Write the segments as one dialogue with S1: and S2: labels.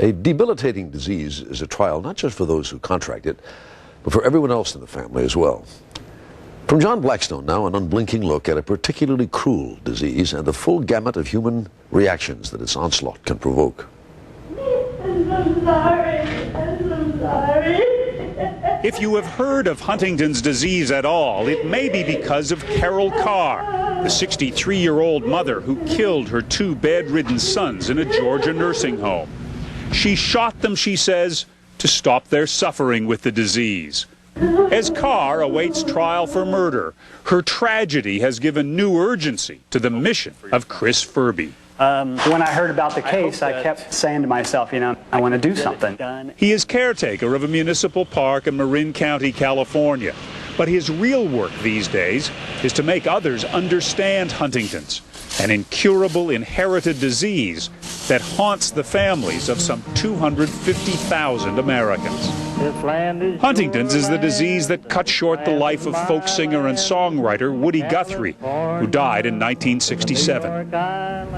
S1: A debilitating disease is a trial not just for those who contract it, but for everyone else in the family as well. From John Blackstone now, an unblinking look at a particularly cruel disease and the full gamut of human reactions that its onslaught can provoke.
S2: I'm so sorry. I'm so sorry.
S3: If you have heard of Huntington's disease at all, it may be because of Carol Carr, the 63-year-old mother who killed her two bedridden sons in a Georgia nursing home. She shot them, she says, to stop their suffering with the disease. As Carr awaits trial for murder, her tragedy has given new urgency to the mission of Chris Furbee.
S4: When I heard about the case, I kept saying to myself, I want to do something.
S3: He is caretaker of a municipal park in Marin County, California. But his real work these days is to make others understand Huntington's, an incurable inherited disease that haunts the families of some 250,000 Americans. Huntington's is the disease that cut short the life of folk singer and songwriter Woody Guthrie, who died in 1967.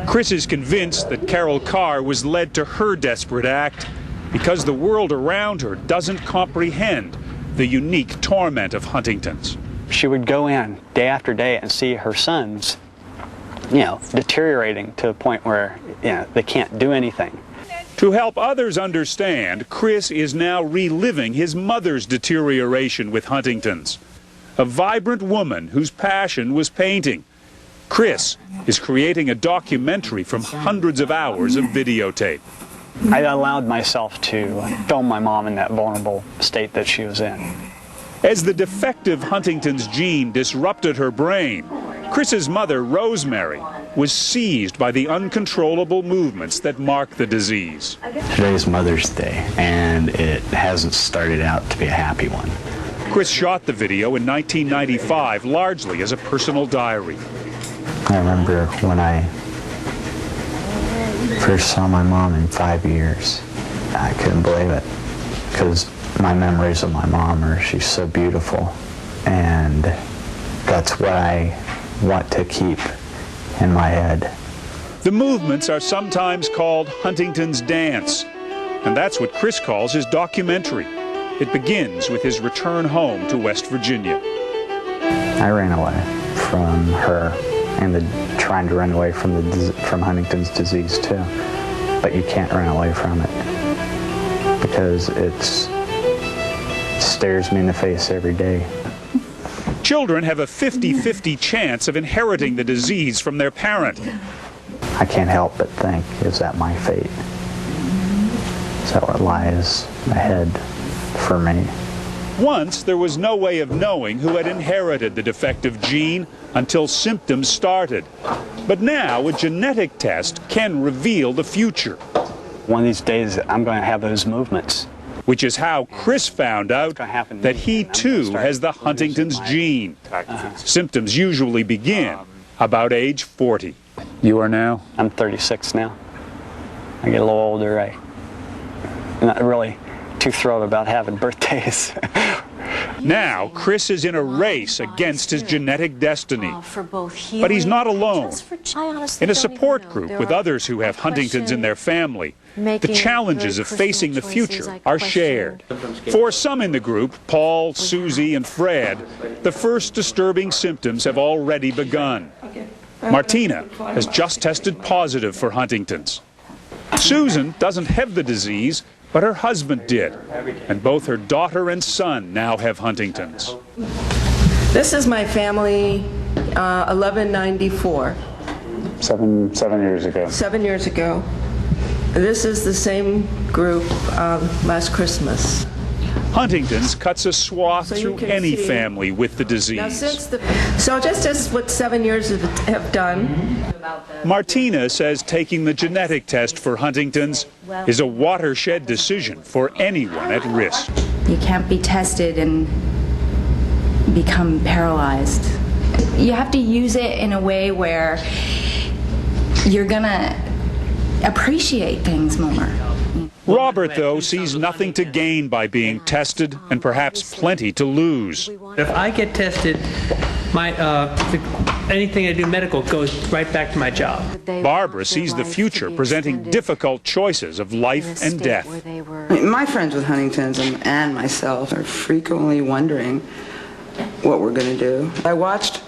S3: Chris is convinced that Carol Carr was led to her desperate act because the world around her doesn't comprehend the unique torment of Huntington's.
S4: She would go in day after day and see her sons, deteriorating to a point where, they can't do anything.
S3: To help others understand, Chris is now reliving his mother's deterioration with Huntington's, a vibrant woman whose passion was painting. Chris is creating a documentary from hundreds of hours of videotape.
S4: I allowed myself to film my mom in that vulnerable state that she was in.
S3: As the defective Huntington's gene disrupted her brain, Chris's mother, Rosemary, was seized by the uncontrollable movements that mark the disease.
S5: Today's Mother's Day, and it hasn't started out to be a happy one.
S3: Chris shot the video in 1995, largely as a personal diary.
S5: I remember when I first saw my mom in 5 years. I couldn't believe it, because my memories of my mom she's so beautiful, and that's what I want to keep in my head.
S3: The movements are sometimes called Huntington's dance, and that's what Chris calls his documentary. It begins with his return home to West Virginia.
S5: I ran away from her and trying to run away from Huntington's disease too, but you can't run away from it because it stares me in the face every day.
S3: Children have a 50-50 chance of inheriting the disease from their parent.
S5: I can't help but think, is that my fate? Is that what lies ahead for me?
S3: Once, there was no way of knowing who had inherited the defective gene until symptoms started. But now, a genetic test can reveal the future.
S4: One of these days, I'm going to have those movements.
S3: Which is how Chris found out that he too has the Huntington's gene. Symptoms usually begin about age 40. You are now?
S4: I'm 36 now. I get a little older. I'm not really too thrilled about having birthdays.
S3: Now, Chris is in a race against his genetic destiny. But he's not alone. In a support group with others who have Huntington's in their family, the challenges of facing the future are shared. For some in the group, Paul, Susie, and Fred, the first disturbing symptoms have already begun. Martina has just tested positive for Huntington's. Susan doesn't have the disease, but her husband did, and both her daughter and son now have Huntington's.
S6: This is my family, 1194.
S5: Seven years ago.
S6: 7 years ago. This is the same group last Christmas.
S3: Huntington's cuts a swath through any family with the disease.
S6: Now, so just as what 7 years have done.
S3: Martina says taking the genetic test for Huntington's is a watershed decision for anyone at risk.
S7: You can't be tested and become paralyzed. You have to use it in a way where you're gonna appreciate things more.
S3: Robert, though, sees nothing to gain by being tested and perhaps plenty to lose.
S8: If I get tested, the anything I do medical goes right back to my job.
S3: Barbara sees the future presenting difficult choices of life and death.
S9: My friends with Huntington's and myself are frequently wondering what we're going to do. I watched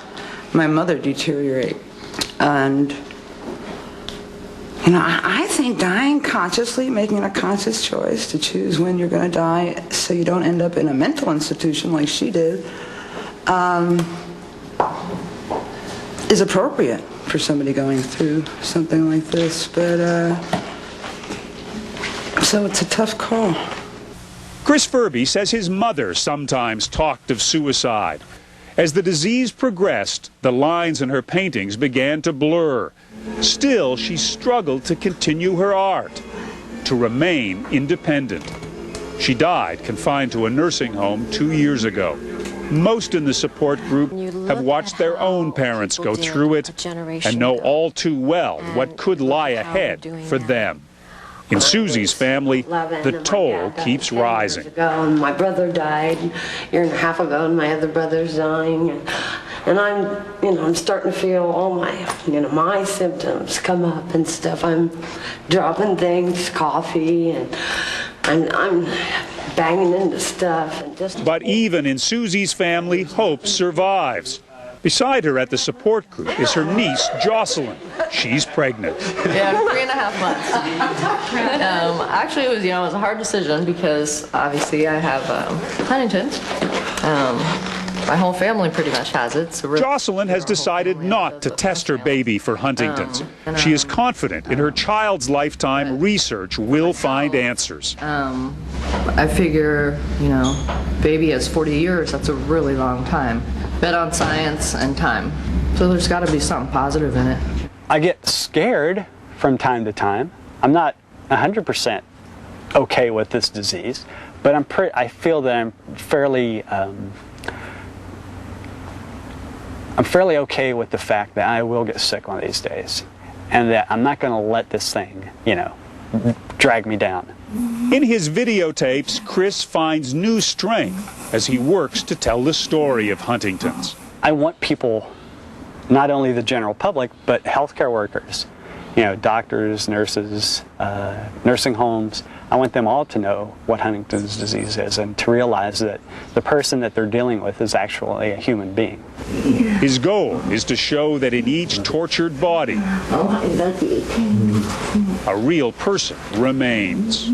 S9: my mother deteriorate, and I think dying consciously, making a conscious choice to choose when you're going to die so you don't end up in a mental institution like she did, is appropriate for somebody going through something like this. But so it's a tough call.
S3: Chris Furbee says his mother sometimes talked of suicide. As the disease progressed, the lines in her paintings began to blur. Still, she struggled to continue her art, to remain independent. She died confined to a nursing home 2 years ago. Most in the support group have watched their own parents go through it and know all too well what could lie ahead for them. In Susie's family, the toll keeps rising.
S10: My brother died a year and a half ago, and my other brother's dying. And I'm starting to feel all my, my symptoms come up and stuff. I'm dropping things, coffee, and I'm banging into stuff.
S3: But even in Susie's family, hope survives. Beside her at the support group is her niece, Jocelyn. She's pregnant.
S11: Yeah, 3.5 months. Actually, it was a hard decision because obviously I have Huntington's. My whole family pretty much has it. So
S3: Jocelyn has decided not to test her baby for Huntington's. She is confident in her child's lifetime research will find answers.
S11: I figure, baby has 40 years. That's a really long time. Bet on science and time. So there's got to be something positive in it.
S4: I get scared from time to time. I'm not 100% okay with this disease, but I feel that I'm fairly okay with the fact that I will get sick one of these days, and that I'm not going to let this thing, drag me down.
S3: In his videotapes, Chris finds new strength as he works to tell the story of Huntington's.
S4: I want people, not only the general public, but healthcare workers, doctors, nurses, nursing homes. I want them all to know what Huntington's disease is and to realize that the person that they're dealing with is actually a human being.
S3: His goal is to show that in each tortured body, a real person remains.